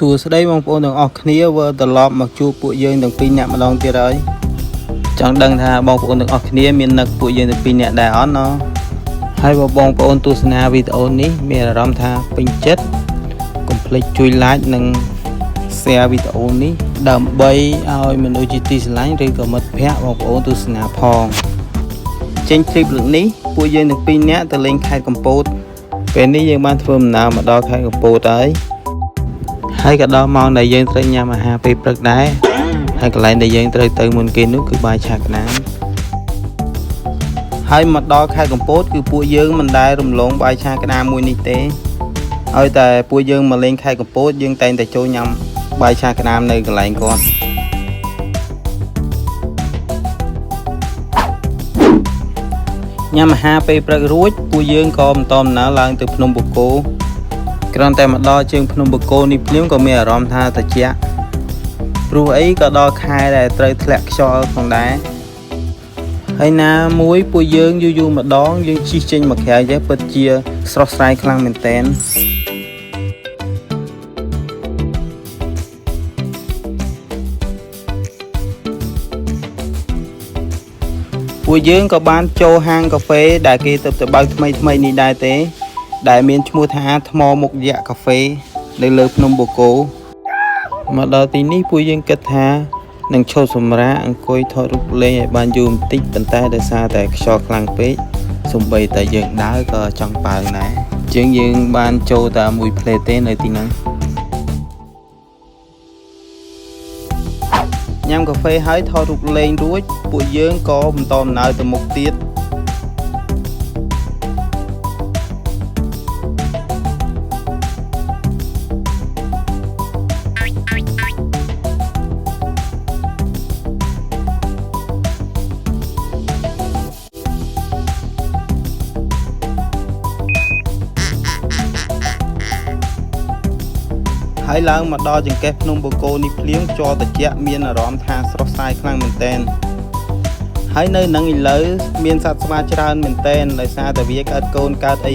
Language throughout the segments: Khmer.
សួស្តីបងប្អូនទាំងអស់គ្នាវិលត្រឡប់មកជួបពួកយើងទាំងពីរនាក់ម្ដងទៀតហើយចង់ដឹងថាបងប្អូនទាំងអស់គ្នាមាននឹកពួកយើងទាំងពីរនាក់ដែរអត់ណហើយបើបងប្អូនទស្សនាវីដេអូនេះមានអារម្មណ៍ថាពេញចិត្តកុំភ្លេចជួយ like និង share វីដេអូនេះដើម្បីឲ្យមនុស្សជាទីស្រឡាញ់ឬក៏មិត្តភ័ក្តិបងប្អូនទស្សនាផងចេញ clip លើកនេះពួកយើងទាំងពីរនាក់ទៅលេងខេត្តកំពតពេលនេះយើងបានធ្វើដំណើរមកដល់ខេត្តកំពតហើយក៏ដល់ម៉ោងដែលយើងត្រូវញ៉ាំអាហារពេលព្រឹកដែរហើយកន្លែងដែលយើងត្រូវទៅមុនគេនោះគឺបាយឆាក្តាមហើយមកដល់ខេត្តកំពតគឺពួកយើងមិនដែលរំលងបាយឆាក្តាមមួយនេះទេឲ្យតែពួកយើងមកលេងខេត្តកំពតយើងតែងតែចូលញ៉ាំបាយឆាក្តាមនៅកន្លែងគាត់ញ៉ាំអាហារពេលព្រឹករួចពួកយើងក៏បន្តដំណើរឡើងទៅភ្នំបូកគោគ្រាន់តែមកដល់ជើងភ្នំបូកគោនេះភ្លាមក៏មានអារម្មណ៍ថាត្រជាក់ព្រោះអីក៏ដល់ខែដែលត្រូវធ្លាក់ខ្យល់ផងដែរហើយណាមួយពួកយើងយូរម្ដងយើងជិះចេញមកក្រៅចេះពិតជាស្រស់ស្រាយខ្លាំងមែនតើពួកយើងក៏បានចូលហាងកាហ្វេដែលគេទៅបើកថ្មីនេះដែរទេដែលមានឈ្មោះថាថ្មមុខយក្សកាហ្វេនៅលើភ្នំបូកគោមកដល់ទីនេះពួកយើងគិតថានឹងឈប់សម្រាកអង្គុយថតរូបលេងឲ្យបានយូរបន្តិចប៉ុន្តែដោយសារតែខ្យល់ខ្លាំងពេកសូម្បីតែយើងដើរក៏ចង់ប៉ើងដែរជាងយើងបានចូលតែមួយផ្លេតទេនៅទីហ្នឹងញ៉ាំកាហ្វេហើយថតរូបលេងរួចពួកយើងក៏បន្តដំណើរទៅមុខទៀតហើយឡើងមកដល់ចង្កេះភ្នំបូកគោនេះភ្លាមខ្យល់ត្រជាក់មានអារម្មណ៍ថាស្រស់ស្រាយខ្លាំងមែនទែនហើយនៅនឹងឥឡូវមានសត្វស្វាច្រើនមែនទែនដោយសារតែវាកើតកូនកើតអី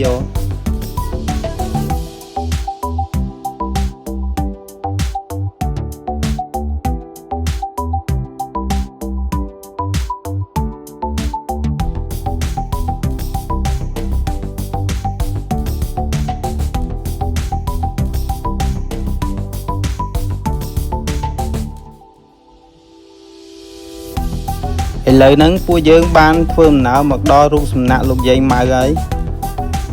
ឥឡូវហ្នឹងពួកយើងបានធ្វើដំណើរមកដល់រូបសំណាកលោកយាយម៉ៅហើយ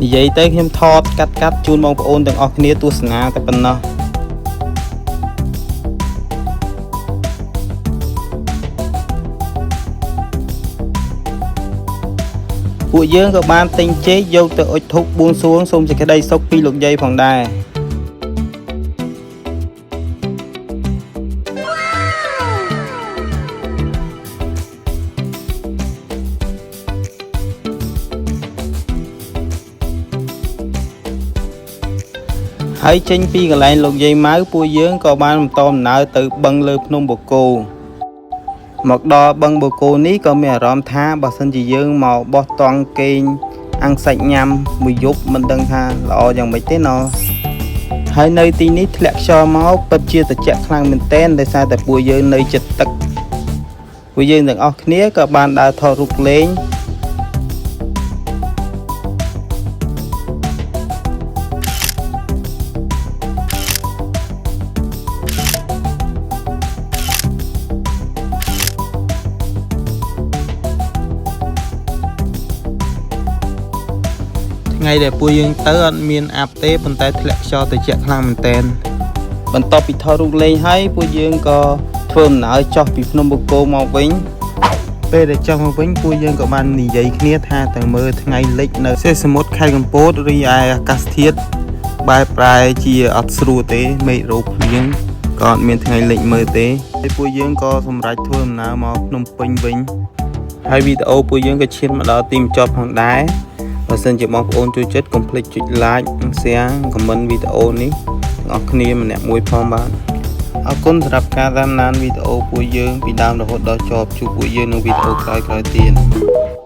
និយាយទៅខ្ញុំថតកាត់ជូនបងប្អូនទាំងអស់គ្នាទស្សនាតែប៉ុណ្ណោះពួកយើងក៏បានទិញចេកយកទៅអុជធូបបួងសួងសូមសេចក្តីសុខពីលោកយាយផងដែរហើយចេញពីកន្លែងលោកយាយម៉ៅពួកយើងក៏បានបន្តដំណើរទៅបឹងលើភ្នំបូកគោមកដល់បឹងបូកគោនេះក៏មានអារម្មណ៍ថាបើសិនជាយើងមកបោះតង់គេងអាំងសាច់ញ៉ាំមួយយប់មិនដឹងថាល្អយ៉ាងម៉េចទេណហើយនៅទីនេះធ្លាក់ខ្យល់មកពិតជាត្រជាក់ខ្លាំងមែនទែនដោយសារតែពួកយើងនៅជិតទឹកពួកយើងទាំងអស់គ្នាក៏បានដើរថតរូបលេងថ្ងៃដែលពួកយើងទៅអត់មានអាប់ទេប៉ុន្តែធ្លាក់ខ្យល់ត្រជាក់ខ្លាំងមែនទែនបន្ទាប់ពីថតរូបលេងហើយពួកយើងក៏ធ្វើដំណើរចុះពីភ្នំបូកគោមកវិញពេលដែលចុះមកវិញពួកយើងក៏បាននិយាយគ្នាថាទៅមើលថ្ងៃលិចនៅសេសមុទ្រខេត្តកំពតរីឯអាកាសធាតុបែបប្រែជាអត់ស្រួលទេមេឃរោភ្លៀងក៏អត់មានថ្ងៃលិចមើលទេហើយពួកយើងក៏សម្រេចធ្វើដំណើរមកភ្នំពេញវិញហើយវីដេអូពួកយើងក៏ឈានមកដល់ទីបញ្ចប់ផងដែរបើសិនជាបងប្អូនចូលចិត្តកុំភ្លេចចុច like និង share ខមមិនវីដេអូនេះទាំងអស់គ្នាម្នាក់មួយផងបាទអរគុណសម្រាប់ការតាមដានវីដេអូពួកយើងពីដើមរហូតដល់ចប់ជួបពួកយើងនៅវីដេអូក្រោយៗទៀត